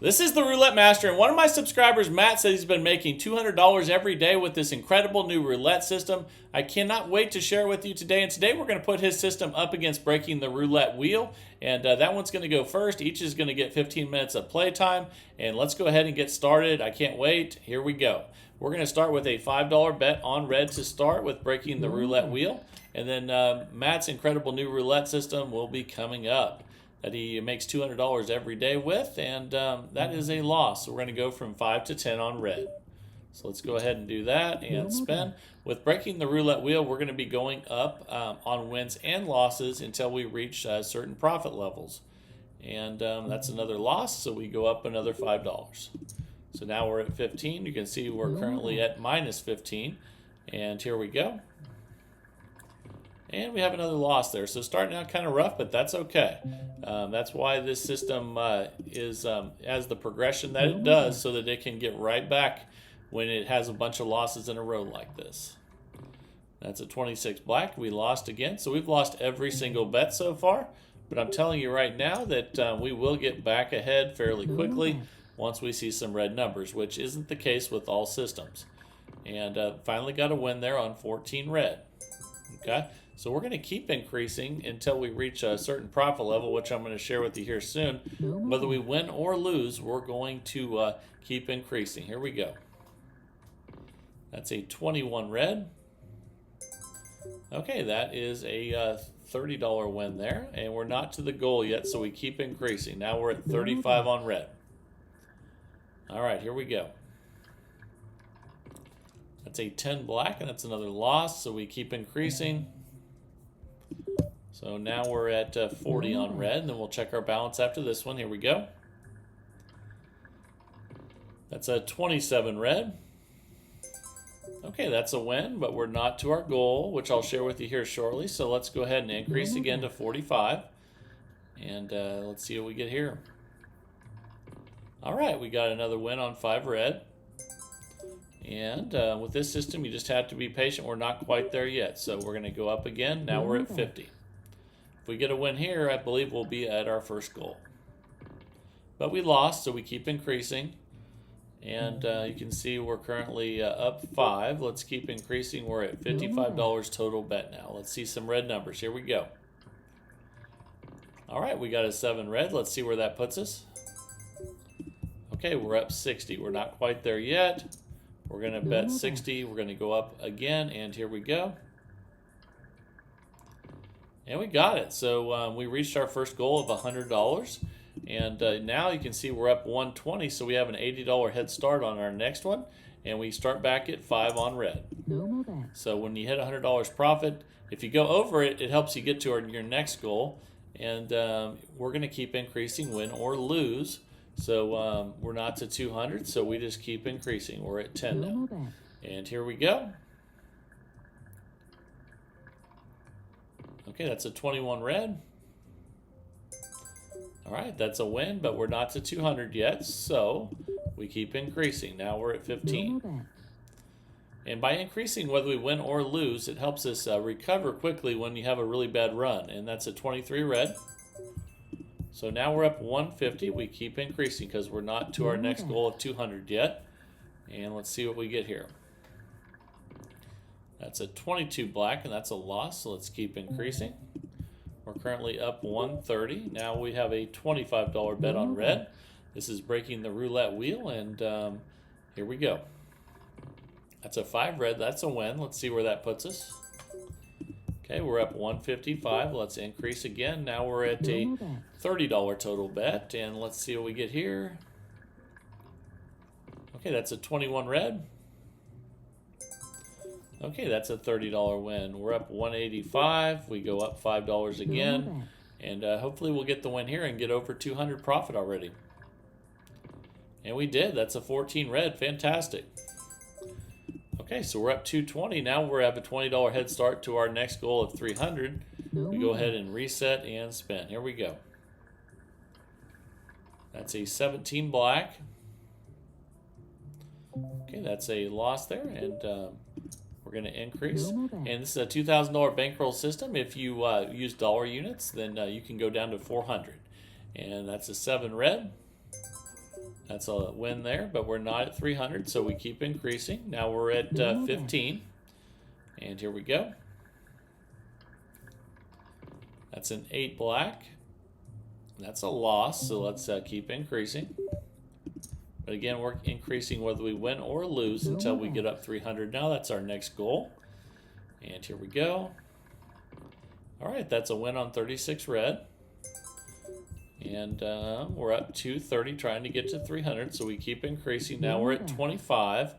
This is the Roulette Master, and one of my subscribers, Matt, said he's been making $200 every day with this incredible new roulette system. I cannot wait to share it with you today, and today we're going to put his system up against breaking the roulette wheel, and that one's going to go first. Each is going to get 15 minutes of playtime, and let's go ahead and get started. I can't wait. Here we go. We're going to start with a $5 bet on red to start with breaking the roulette wheel, and then Matt's incredible new roulette system will be coming up that he makes $200 every day with, and that is a loss. So we're going to go from 5 to 10 on red. So let's go ahead and do that and spin. With breaking the roulette wheel, we're going to be going up on wins and losses until we reach certain profit levels. And that's another loss, so we go up another $5. So now we're at 15. You can see we're currently at minus 15. And here we go. And we have another loss there. So starting out kind of rough, but that's okay. That's why this system has the progression that it does, so that it can get right back when it has a bunch of losses in a row like this. That's a 26 black. We lost again. So we've lost every single bet so far. But I'm telling you right now that we will get back ahead fairly quickly once we see some red numbers, which isn't the case with all systems. And finally got a win there on 14 red. Okay. So we're going to keep increasing until we reach a certain profit level, which I'm going to share with you here soon. Whether we win or lose, we're going to keep increasing. Here we go. That's a 21 red. Okay, that is a $30 win there, and we're not to the goal yet, so we keep increasing. Now we're at 35 on red. All right, here we go. That's a 10 black, and that's another loss, so we keep increasing. So now we're at 40 on red, and then we'll check our balance after this one. Here we go. That's a 27 red. Okay, that's a win, but we're not to our goal, which I'll share with you here shortly. So let's go ahead and increase again to 45. And let's see what we get here. All right, we got another win on 5 red. And with this system, you just have to be patient. We're not quite there yet. So we're going to go up again. Now we're at 50. If we get a win here, I believe we'll be at our first goal. But we lost, so we keep increasing. And you can see we're currently up 5. Let's keep increasing. We're at $55 total bet now. Let's see some red numbers. Here we go. All right, we got a 7 red. Let's see where that puts us. Okay, we're up 60. We're not quite there yet. We're going to bet 60. We're going to go up again, and here we go. And we got it. So we reached our first goal of $100. And now you can see we're up 120, so we have an $80 head start on our next one. And we start back at 5 on red. So when you hit $100 profit, if you go over it, it helps you get to your next goal. And we're going to keep increasing, win or lose. So we're not to 200, so we just keep increasing. We're at 10 now. And here we go. Okay, that's a 21 red. All right, that's a win, but we're not to 200 yet, so we keep increasing. Now we're at 15. And by increasing, whether we win or lose, it helps us recover quickly when you have a really bad run. And that's a 23 red. So now we're up 150. We keep increasing because we're not to our next goal of 200 yet. And let's see what we get here. That's a 22 black, and that's a loss, so let's keep increasing. We're currently up 130. Now we have a $25 bet on red. This is breaking the roulette wheel, and here we go. That's a 5 red. That's a win. Let's see where that puts us. Okay, we're up 155. Let's increase again. Now we're at a $30 total bet, and let's see what we get here. Okay, that's a 21 red. Okay, that's a $30 win. We're up 185. We go up $5 again, and hopefully we'll get the win here and get over 200 profit already. And we did. That's a 14 red. Fantastic. Okay, so we're up 220. Now we have a $20 head start to our next goal of 300. We go ahead and reset and spin. Here we go. That's a 17 black. Okay, that's a loss there, and we're going to increase. And this is a $2,000 bankroll system. If you use dollar units, then you can go down to 400. And that's a 7 red. That's a win there, but we're not at 300, so we keep increasing. Now we're at 15. And here we go. That's an 8 black. That's a loss, so let's keep increasing. But again, we're increasing whether we win or lose until we get up 300 now. That's our next goal. And here we go. All right, that's a win on 36 red. And we're up 230, trying to get to 300, so we keep increasing. Now we're at 25.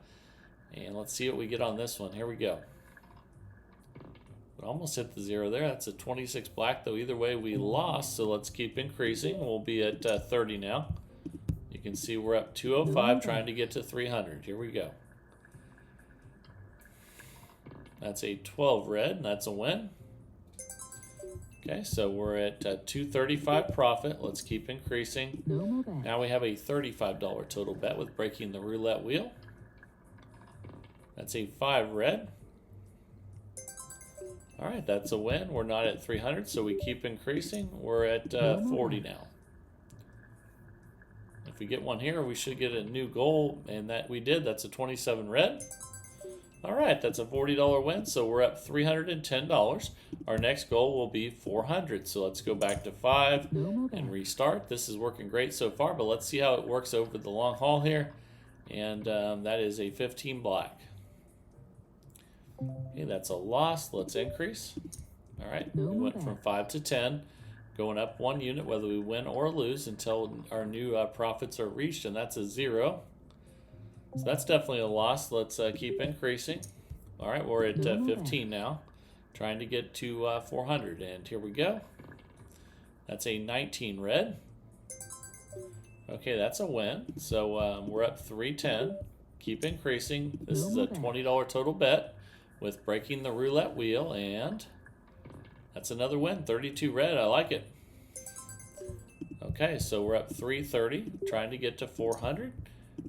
And let's see what we get on this one. Here we go. We almost hit the 0 there. That's a 26 black, though either way we lost, so let's keep increasing. We'll be at 30 now. You can see we're up 205, trying to get to 300. Here we go. That's a 12 red, and that's a win. Okay, so we're at 235 profit. Let's keep increasing. Now we have a $35 total bet with breaking the roulette wheel. That's a 5 red. All right, that's a win. We're not at 300, so we keep increasing. We're at 40 now. If we get one here, we should get a new goal, and that we did. That's a 27 red. All right, that's a $40 win, so we're up $310. Our next goal will be 400, so let's go back to 5 and restart. This is working great so far, but let's see how it works over the long haul here. And that is a 15 black. Okay, that's a loss. Let's increase. All right, we went from 5 to 10, going up 1 unit whether we win or lose until our new profits are reached, and that's a 0. So that's definitely a loss. Let's keep increasing. All right, we're at 15 now, trying to get to 400, and here we go. That's a 19 red. Okay, that's a win. So we're up 310. Keep increasing. This is a $20 total bet with breaking the roulette wheel, and that's another win. 32 red. I like it. Okay, so we're up 330, trying to get to 400.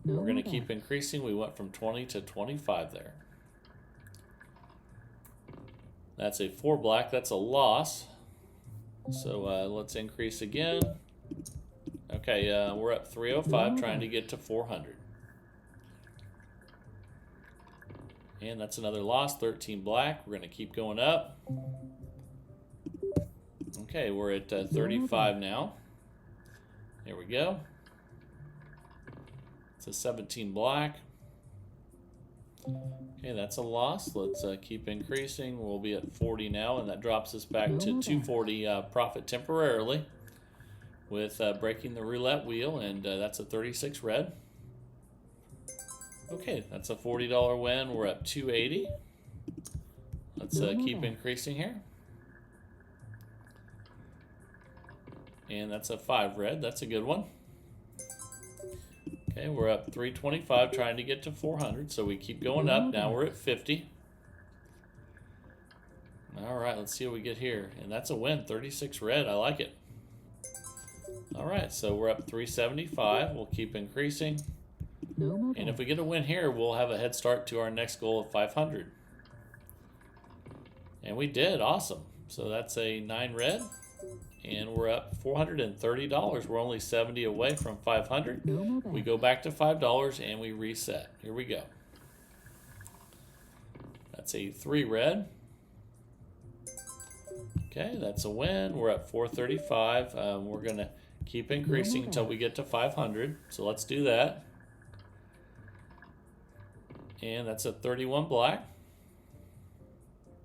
We're going to keep increasing. We went from 20 to 25 there. That's a 4 black. That's a loss. So let's increase again. Okay, we're up 305, trying to get to 400. And that's another loss, 13 black. We're going to keep going up. Okay, we're at 35 now. There we go. It's a 17 black. Okay, that's a loss. Let's keep increasing. We'll be at 40 now, and that drops us back to 240 profit temporarily with breaking the roulette wheel, and that's a 36 red. Okay, that's a $40 win. We're up 280. Let's keep increasing here. And that's a 5 red. That's a good one. Okay, we're up 325, trying to get to 400, so we keep going up. Now we're at 50. All right, let's see what we get here. And that's a win, 36 red. I like it. All right, so we're up 375. We'll keep increasing. And if we get a win here, we'll have a head start to our next goal of 500. And we did. Awesome. So that's a 9 red. And we're up $430. We're only 70 away from 500. We go back to $5 and we reset. Here we go. That's a 3 red. Okay, that's a win. We're at 435. We're going to keep increasing until we get to 500. So let's do that. And that's a 31 black.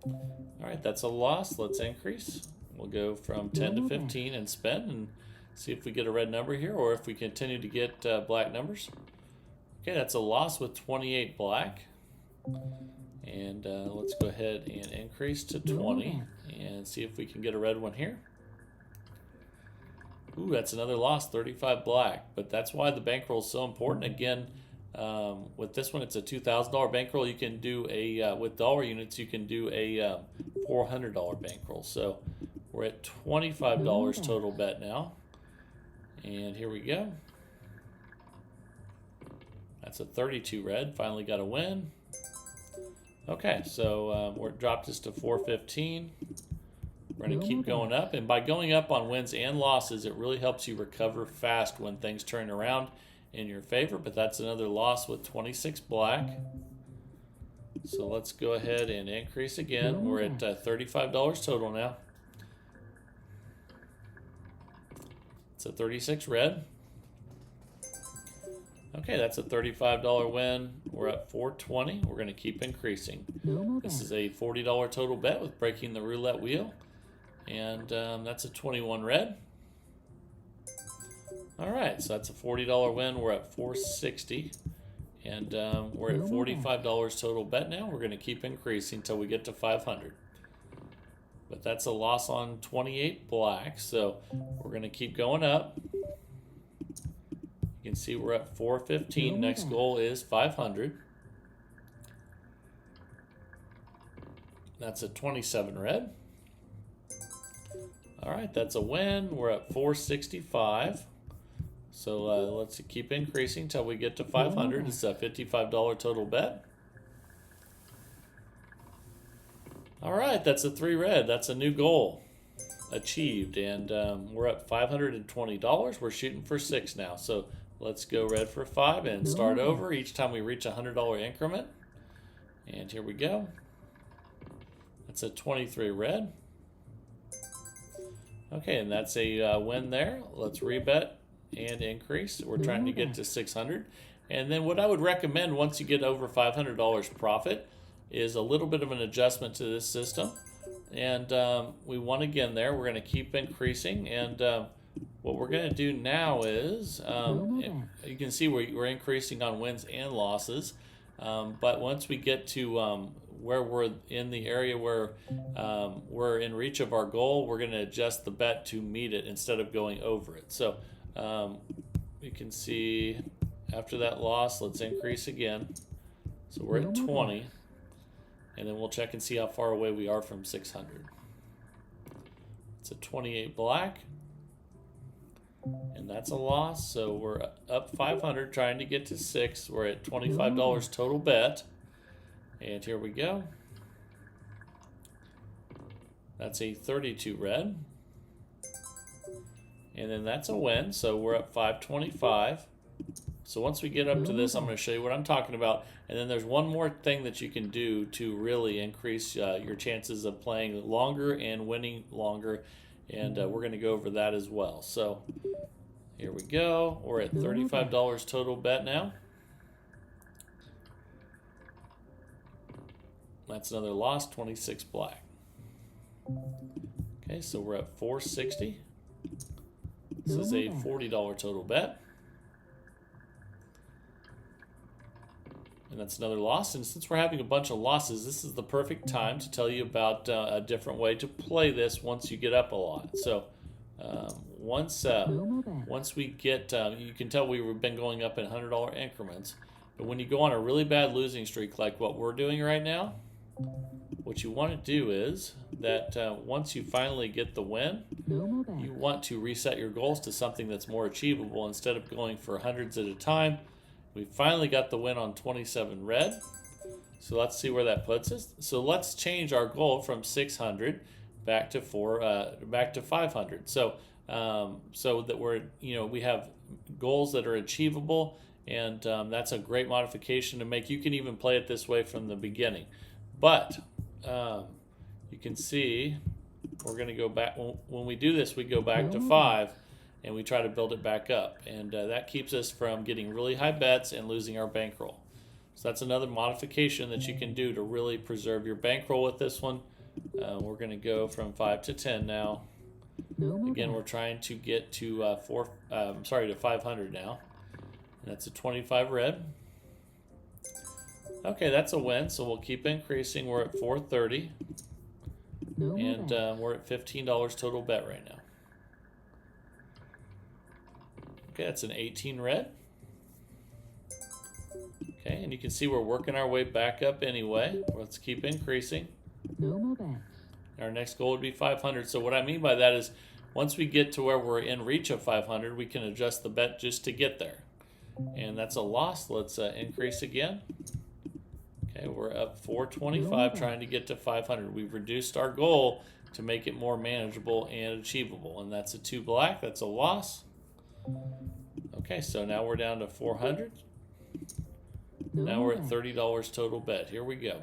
All right, that's a loss. Let's increase. We'll go from 10 to 15 and spend and see if we get a red number here or if we continue to get black numbers. Okay, that's a loss with 28 black. And let's go ahead and increase to 20 and see if we can get a red one here. Ooh, that's another loss, 35 black. But that's why the bankroll is so important. Again, with this one, it's a $2,000 bankroll. You can do a, with dollar units, you can do a $400 bankroll. So we're at $25 total bet now. And here we go. That's a 32 red. Finally got a win. Okay, so we're dropped us to 415. We're going to keep going up. And by going up on wins and losses, it really helps you recover fast when things turn around. in your favor, but that's another loss with 26 black. So let's go ahead and increase again. We're at $35 total now. It's a 36 red. Okay, that's a $35 win. We're at 420. We're going to keep increasing. This is a $40 total bet with breaking the roulette wheel. And that's a 21 red. All right, so that's a $40 win. We're at 460. And we're at $45 total bet now. We're going to keep increasing until we get to 500. But that's a loss on 28 black. So we're going to keep going up. You can see we're at 415. Next goal is 500. That's a 27 red. All right, that's a win. We're at 465. So let's keep increasing until we get to 500. It's a $55 total bet. All right, that's a 3 red. That's a new goal achieved. And we're at $520. We're shooting for 6 now. So let's go red for 5 and start over each time we reach a $100 increment. And here we go. That's a 23 red. Okay, and that's a win there. Let's rebet and increase. We're trying to get to 600. And then what I would recommend once you get over $500 profit is a little bit of an adjustment to this system. And we won again there. We're going to keep increasing. And what we're going to do now is, you can see we're increasing on wins and losses. But once we get to where we're in the area where we're in reach of our goal, we're going to adjust the bet to meet it instead of going over it. So you can see after that loss, let's increase again. So we're at 20, and then we'll check and see how far away we are from 600. It's a 28 black, and that's a loss. So we're up 500 trying to get to 6. We're at $25 total bet. And here we go. That's a 32 red. And then that's a win. So we're at 525. So once we get up to this, I'm going to show you what I'm talking about. And then there's one more thing that you can do to really increase your chances of playing longer and winning longer. And we're going to go over that as well. So here we go. We're at $35 total bet now. That's another loss, 26 black. Okay, so we're at 460. This is a $40 total bet. And that's another loss. And since we're having a bunch of losses, this is the perfect time to tell you about a different way to play this once you get up a lot. So once we get, you can tell we've been going up in $100 increments. But when you go on a really bad losing streak like what we're doing right now, what you want to do is that once you finally get the win, you want to reset your goals to something that's more achievable instead of going for hundreds at a time. We finally got the win on 27 red. So let's see where that puts us. So let's change our goal from 600 back to 500. So so that we have goals that are achievable, and that's a great modification to make. You can even play it this way from the beginning. But you can see we're going to go back. When we do this, we go back to 5, and we try to build it back up. And that keeps us from getting really high bets and losing our bankroll. So that's another modification that you can do to really preserve your bankroll with this one. We're going to go from 5 to 10 now. Again, we're trying to get to 500 now. And that's a 25 red. Okay, that's a win, so we'll keep increasing. We're at 430, and we're at $15 total bet right now. Okay, that's an 18 red. Okay, and you can see we're working our way back up anyway. Let's keep increasing. Our next goal would be 500. So what I mean by that is once we get to where we're in reach of 500, we can adjust the bet just to get there. And that's a loss. Let's increase again. Okay, we're up 425 trying to get to 500. We've reduced our goal to make it more manageable and achievable. And that's a 2 black. That's a loss. Okay, so now we're down to 400. Now we're at $30 total bet. Here we go.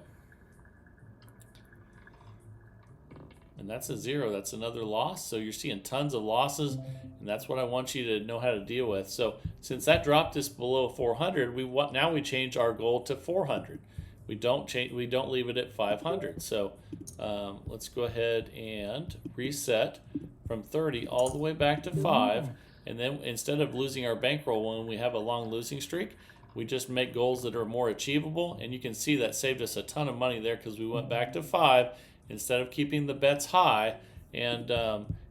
And that's a 0. That's another loss. So you're seeing tons of losses, and that's what I want you to know how to deal with. So since that dropped us below 400, now we change our goal to 400. We don't leave it at 500. So let's go ahead and reset from 30 all the way back to 5. And then instead of losing our bankroll when we have a long losing streak, we just make goals that are more achievable. And you can see that saved us a ton of money there because we went back to 5 instead of keeping the bets high. And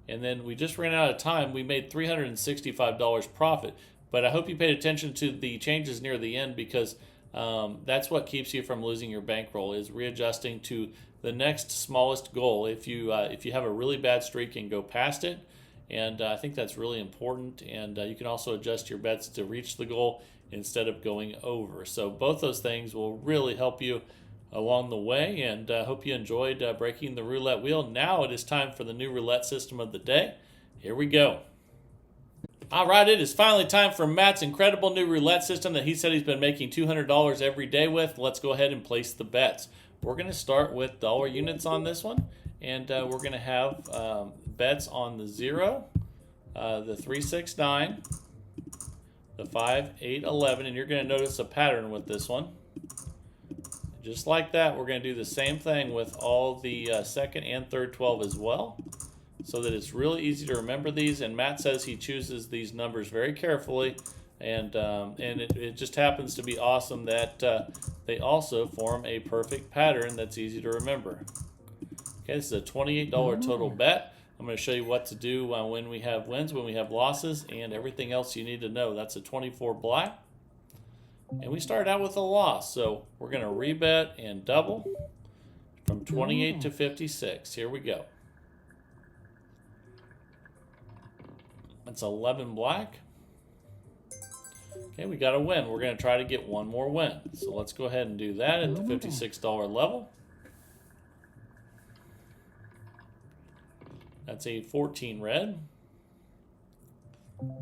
then we just ran out of time. We made $365 profit. But I hope you paid attention to the changes near the end, because that's what keeps you from losing your bankroll, is readjusting to the next smallest goal if you have a really bad streak and go past it. And I think that's really important. And you can also adjust your bets to reach the goal instead of going over. So both those things will really help you along the way. And I hope you enjoyed breaking the roulette wheel. Now it is time for the new roulette system of the day. Here we go. All right, it is finally time for Matt's incredible new roulette system that he said he's been making $200 every day with. Let's go ahead and place the bets. We're going to start with dollar units on this one, and we're going to have bets on the 0, the 3, 6, 9, the 5, 8, 11, and you're going to notice a pattern with this one. Just like that, we're going to do the same thing with all the second and third 12 as well, so that it's really easy to remember these. And Matt says he chooses these numbers very carefully, and it just happens to be awesome that they also form a perfect pattern that's easy to remember. Okay, this is a $28 total bet. I'm going to show you what to do when we have wins, when we have losses, and everything else you need to know. That's a 24 black. And we started out with a loss, so we're going to rebet and double from 28 to 56. Here we go. That's 11 black. Okay, we got a win. We're going to try to get one more win. So let's go ahead and do that at the $56 level. That's a 14 red.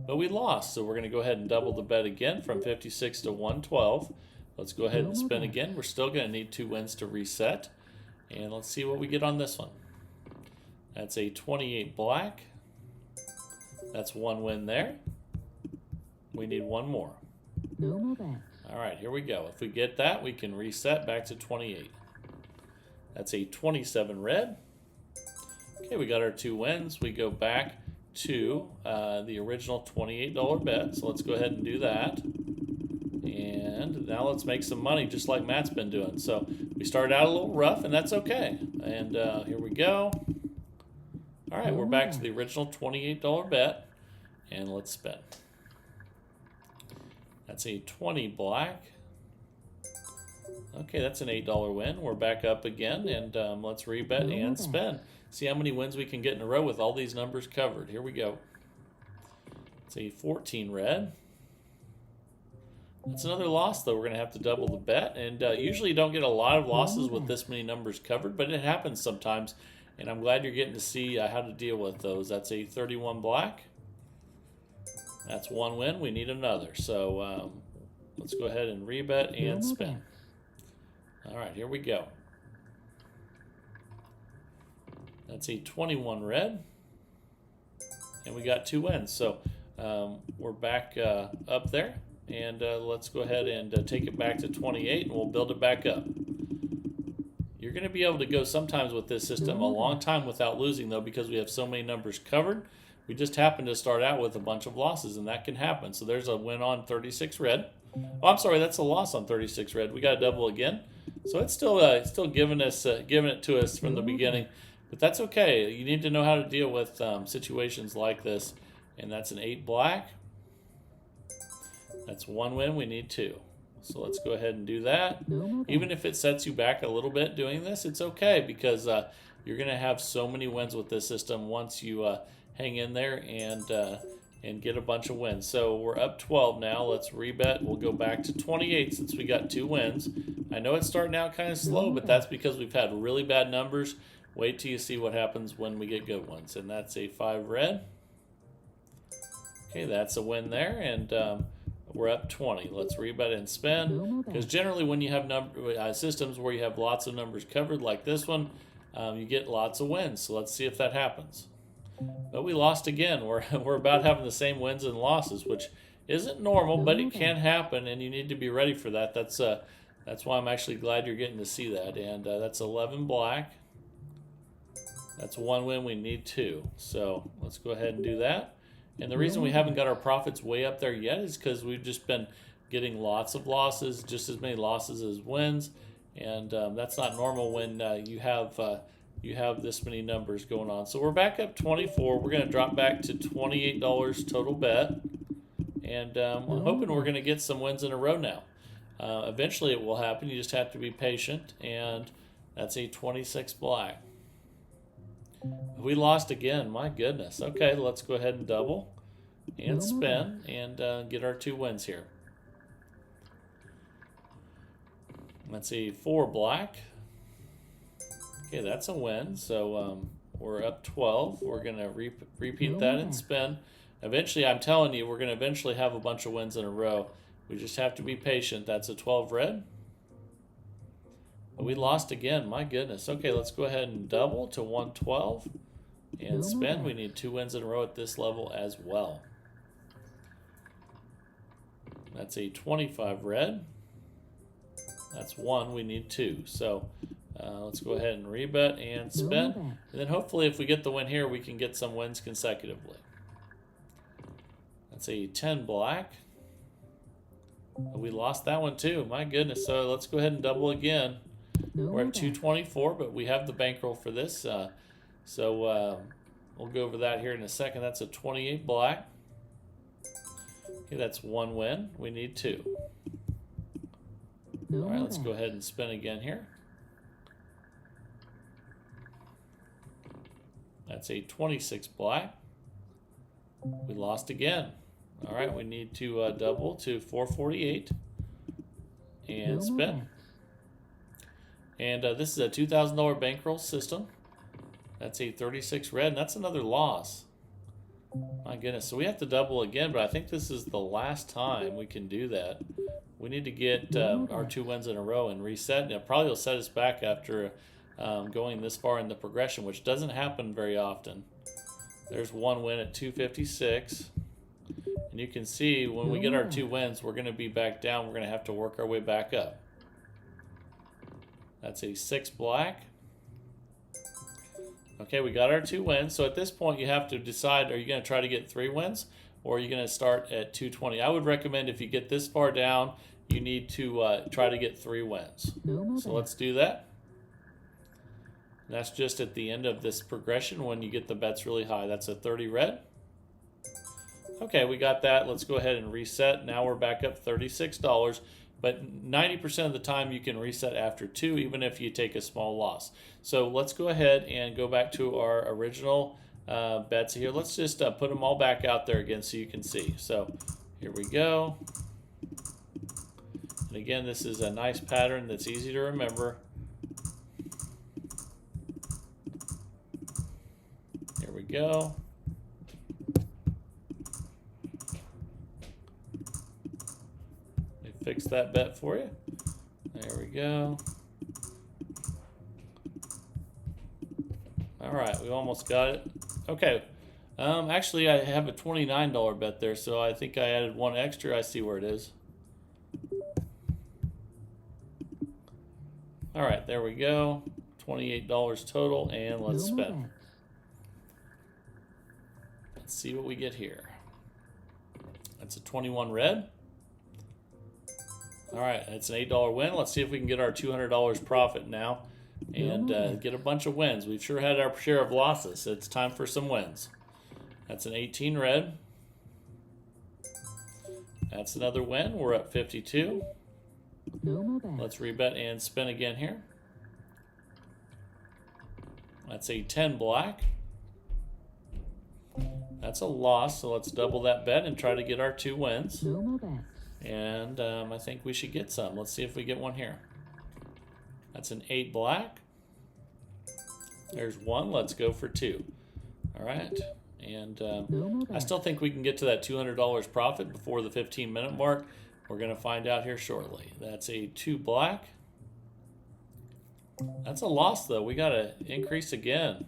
But we lost, so we're going to go ahead and double the bet again from 56 to 112. Let's go ahead and spin again. We're still going to need 2 wins to reset. And let's see what we get on this one. That's a 28 black. That's 1 win there. We need 1 more. No more bets. All right, here we go. If we get that, we can reset back to 28. That's a 27 red. Okay, we got our 2 wins. We go back to the original $28 bet. So let's go ahead and do that. And now let's make some money just like Matt's been doing. So we started out a little rough, and that's okay. And here we go. All right, we're back to the original $28 bet. And let's spin. That's a 20 black. Okay, that's an $8 win. We're back up again, and let's rebet and spin. See how many wins we can get in a row with all these numbers covered. Here we go. It's a 14 red. That's another loss, though. We're going to have to double the bet. And usually you don't get a lot of losses with this many numbers covered, but it happens sometimes. And I'm glad you're getting to see how to deal with those. That's a 31 black. That's 1 win. We need another. So let's go ahead and rebet and spin. All right, here we go. That's a 21 red. And we got 2 wins. So we're back up there. And let's go ahead and take it back to 28, and we'll build it back up. You're going to be able to go sometimes with this system a long time without losing, though, because we have so many numbers covered. We just happen to start out with a bunch of losses, and that can happen. So there's a win on 36 red. Oh, I'm sorry, that's a loss on 36 red. We got to double again. So it's still giving it to us from the beginning, but that's okay. You need to know how to deal with situations like this, and that's an 8 black. That's 1 win. We need 2. So let's go ahead and do that. Even if it sets you back a little bit doing this, it's okay, because you're going to have so many wins with this system once you hang in there and get a bunch of wins. So we're up 12 now. Let's rebet. We'll go back to 28 since we got 2 wins. I know it's starting out kind of slow, but that's because we've had really bad numbers. Wait till you see what happens when we get good ones. And that's a 5 red. Okay, that's a win there, and we're up 20. Let's rebet and spin, because generally when you have systems where you have lots of numbers covered like this one, you get lots of wins. So let's see if that happens. But we lost again. We're about having the same wins and losses, which isn't normal, but it can happen, and you need to be ready for that. That's why I'm actually glad you're getting to see that. And that's 11 black. That's one win. We need two. So let's go ahead and do that. And the reason we haven't got our profits way up there yet is because we've just been getting lots of losses, just as many losses as wins, and that's not normal when you have this many numbers going on. So we're back up 24. We're going to drop back to $28 total bet, and I'm hoping we're going to get some wins in a row now. Eventually it will happen. You just have to be patient, and that's a 26 black. We lost again. My goodness. Okay, let's go ahead and double and spin and get our two wins here. Let's see, 4 black. Okay, that's a win. So we're up 12. We're going to repeat that and spin. Eventually, I'm telling you, we're going to eventually have a bunch of wins in a row. We just have to be patient. That's a 12 red. We lost again. My goodness. Okay, let's go ahead and double to 112 and spin. We need 2 wins in a row at this level as well. That's a 25 red. That's 1. We need 2. So let's go ahead and rebet and spin. And then hopefully if we get the win here, we can get some wins consecutively. That's a 10 black. We lost that one too. My goodness. So let's go ahead and double again. We're at 224, but we have the bankroll for this. So we'll go over that here in a second. That's a 28 black. Okay, that's 1 win. We need 2. All right, let's go ahead and spin again here. That's a 26 black. We lost again. All right, we need to double to 448 and spin. And this is a $2,000 bankroll system. That's a 36 red, and that's another loss. My goodness, so we have to double again, but I think this is the last time we can do that. We need to get our 2 wins in a row and reset. And it probably will set us back after going this far in the progression, which doesn't happen very often. There's 1 win at 256. And you can see when we get our 2 wins, we're going to be back down. We're going to have to work our way back up. That's a 6 black. Okay, we got our 2 wins. So at this point, you have to decide, are you going to try to get 3 wins, or are you going to start at 220? I would recommend if you get this far down, you need to try to get 3 wins. So let's do that. And that's just at the end of this progression when you get the bets really high. That's a 30 red. Okay, we got that. Let's go ahead and reset. Now we're back up $36. But 90% of the time you can reset after 2, even if you take a small loss. So let's go ahead and go back to our original bets here. Let's just put them all back out there again so you can see. So here we go. And again, this is a nice pattern that's easy to remember. Here we go. Fix that bet for you. There we go. All right, we almost got it. Okay. Actually, I have a $29 bet there, so I think I added 1 extra. I see where it is. All right, there we go. $28 total, and let's spin. Let's see what we get here. That's a 21 red. All right, it's an $8 win. Let's see if we can get our $200 profit now and get a bunch of wins. We've sure had our share of losses. So it's time for some wins. That's an 18 red. That's another win. We're up 52. Let's rebet and spin again here. That's a 10 black. That's a loss, so let's double that bet and try to get our 2 wins. And I think we should get some. Let's see if we get one here. That's an 8 black. There's 1. Let's go for 2. All right. And I still think we can get to that $200 profit before the 15-minute mark. We're going to find out here shortly. That's a 2 black. That's a loss, though. We got to increase again.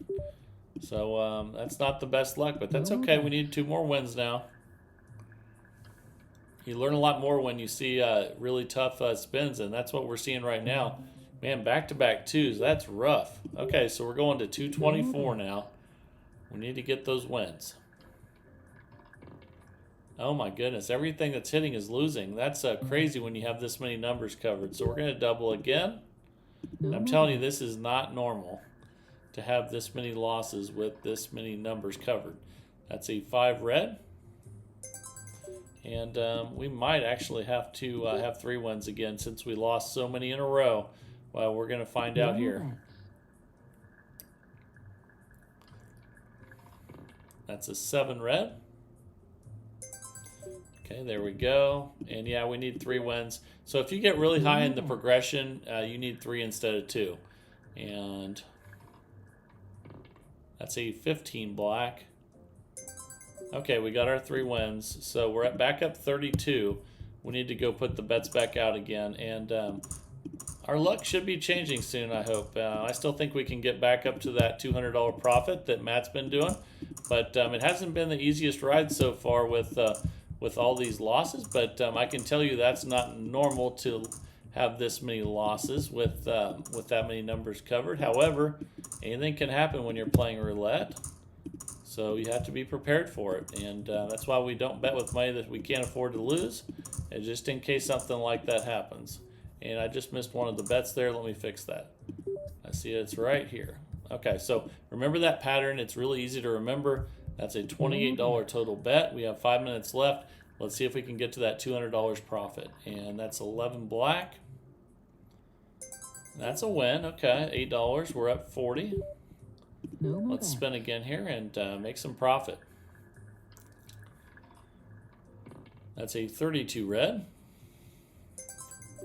So that's not the best luck, but that's okay. We need 2 more wins now. You learn a lot more when you see really tough spins, and that's what we're seeing right now. Man, back-to-back 2s, that's rough. Okay, so we're going to 224 now. We need to get those wins. Oh my goodness, everything that's hitting is losing. That's crazy when you have this many numbers covered. So we're going to double again. I'm telling you, this is not normal to have this many losses with this many numbers covered. That's a 5 red. And we might actually have to have 3 wins again since we lost so many in a row. Well, we're going to find out here. That's a 7 red. Okay, there we go. And yeah, we need 3 wins. So if you get really high in the progression, you need 3 instead of 2. And that's a 15 black. Okay, we got our 3 wins. So we're back up 32. We need to go put the bets back out again. And our luck should be changing soon, I hope. I still think we can get back up to that $200 profit that Matt's been doing. But it hasn't been the easiest ride so far with all these losses. But I can tell you that's not normal to have this many losses with that many numbers covered. However, anything can happen when you're playing roulette. So you have to be prepared for it. And that's why we don't bet with money that we can't afford to lose. And just in case something like that happens. And I just missed one of the bets there. Let me fix that. I see it's right here. Okay, so remember that pattern. It's really easy to remember. That's a $28 total bet. We have 5 minutes left. Let's see if we can get to that $200 profit. And that's 11 black. That's a win. Okay, $8. We're up 40. Let's spin again here and make some profit. That's a 32 red.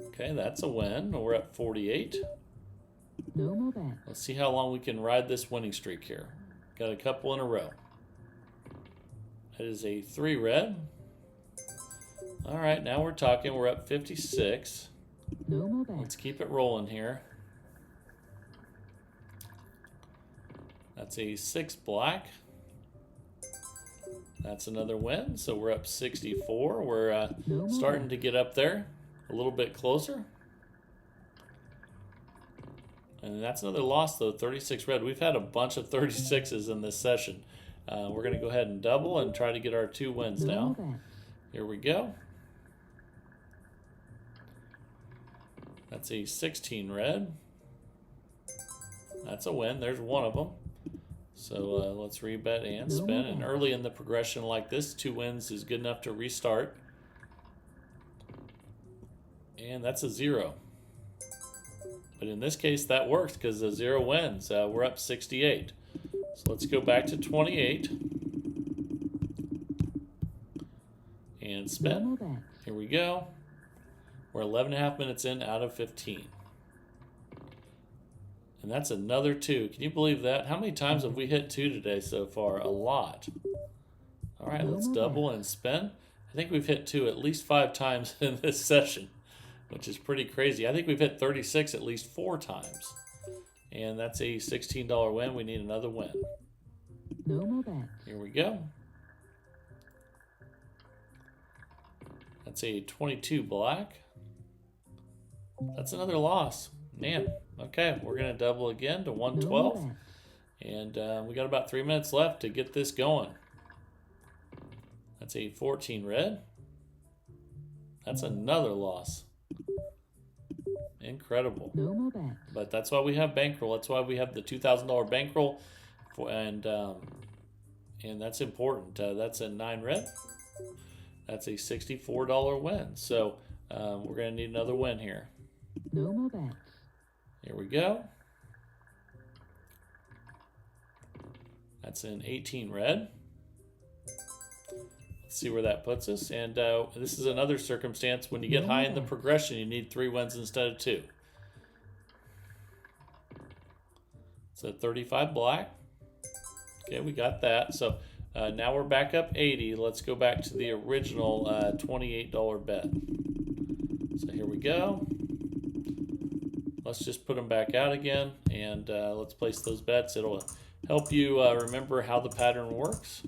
Okay, that's a win. We're up 48. Let's see how long we can ride this winning streak here. Got a couple in a row. That is a 3 red. All right, now we're talking. We're up 56. Let's keep it rolling here. That's a 6 black. That's another win. So we're up 64. We're starting to get up there a little bit closer. And that's another loss, though, 36 red. We've had a bunch of 36s in this session. We're going to go ahead and double and try to get our 2 wins now. Here we go. That's a 16 red. That's a win. There's one of them. So let's rebet and spin. And early in the progression like this, 2 wins is good enough to restart. And that's a 0. But in this case, that works because the 0 wins. We're up 68. So let's go back to 28. And spin. Here we go. We're 11.5 minutes in out of 15. And that's another 2. Can you believe that? How many times have we hit 2 today so far? A lot. All right, let's double and spin. I think we've hit 2 at least 5 times in this session, which is pretty crazy. I think we've hit 36 at least 4 times. And that's a $16 win. We need another win. Here we go. That's a 22 black. That's another loss. Man, okay, we're going to double again to 112. And we got about 3 minutes left to get this going. That's a 14 red. That's another loss. Incredible. But that's why we have bankroll. That's why we have the $2,000 bankroll. And that's important. That's a 9 red. That's a $64 win. So we're going to need another win here. Here we go. That's an 18 red. Let's see where that puts us. And this is another circumstance. When you get high in the progression, you need 3 wins instead of 2. So 35 black. Okay, we got that. So Now we're back up 80. Let's go back to the original $28 bet. So here we go. Let's just put them back out again, and let's place those bets. It'll help you remember how the pattern works.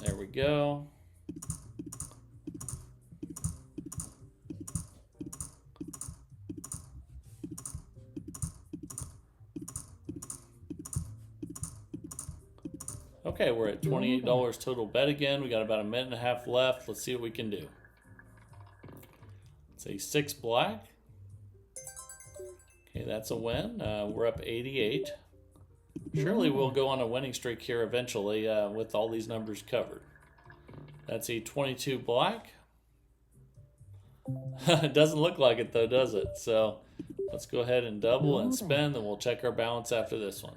There we go. Okay, we're at $28 total bet again. We got about a minute and a half left. Let's see what we can do. It's a 6 black. Okay, that's a win. We're up 88. Surely we'll go on a winning streak here eventually with all these numbers covered. That's a 22 black. It doesn't look like it though, does it? So let's go ahead and double and spin, then we'll check our balance after this one.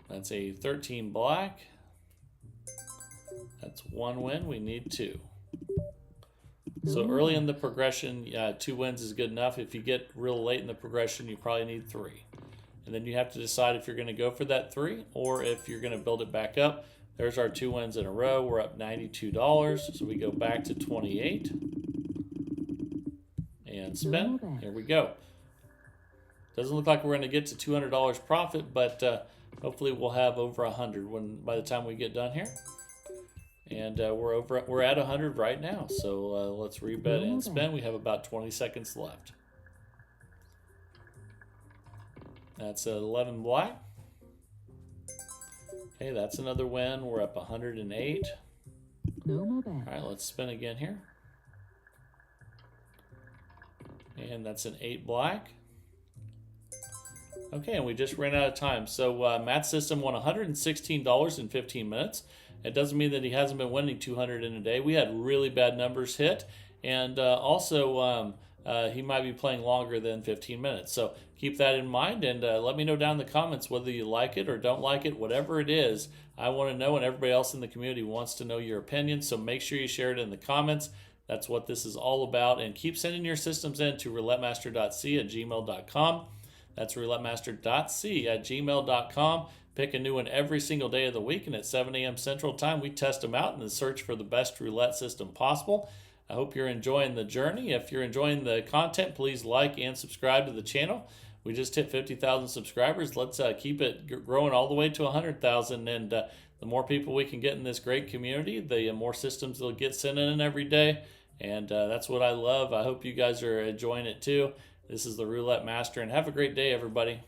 That's a 13 black. That's 1 win. We need 2. So early in the progression, 2 wins is good enough. If you get real late in the progression, you probably need 3. And then you have to decide if you're going to go for that 3 or if you're going to build it back up. There's our 2 wins in a row. We're up $92. So we go back to 28 and spin. Here we go. Doesn't look like we're going to get to $200 profit, but hopefully we'll have over 100 by the time we get done here. And we're at 100 right now. So let's rebet and spin. We have about 20 seconds left. That's 11 black. Okay, that's another win. We're up 108. All right, let's spin again here. And that's an 8 black. Okay, and we just ran out of time. So Matt's system won $116 in 15 minutes. It doesn't mean that he hasn't been winning 200 in a day. We had really bad numbers hit, and also he might be playing longer than 15 minutes. So keep that in mind, and let me know down in the comments whether you like it or don't like it. Whatever it is, I want to know, and everybody else in the community wants to know your opinion. So make sure you share it in the comments. That's what this is all about. And keep sending your systems in to roulettemaster.c@gmail.com. That's roulettemaster.c@gmail.com. Pick a new one every single day of the week, and at 7 a.m. Central Time, we test them out and then search for the best roulette system possible. I hope you're enjoying the journey. If you're enjoying the content, please like and subscribe to the channel. We just hit 50,000 subscribers. Let's keep it growing all the way to 100,000, and the more people we can get in this great community, the more systems they'll get sent in every day, and that's what I love. I hope you guys are enjoying it too. This is the Roulette Master, and have a great day, everybody.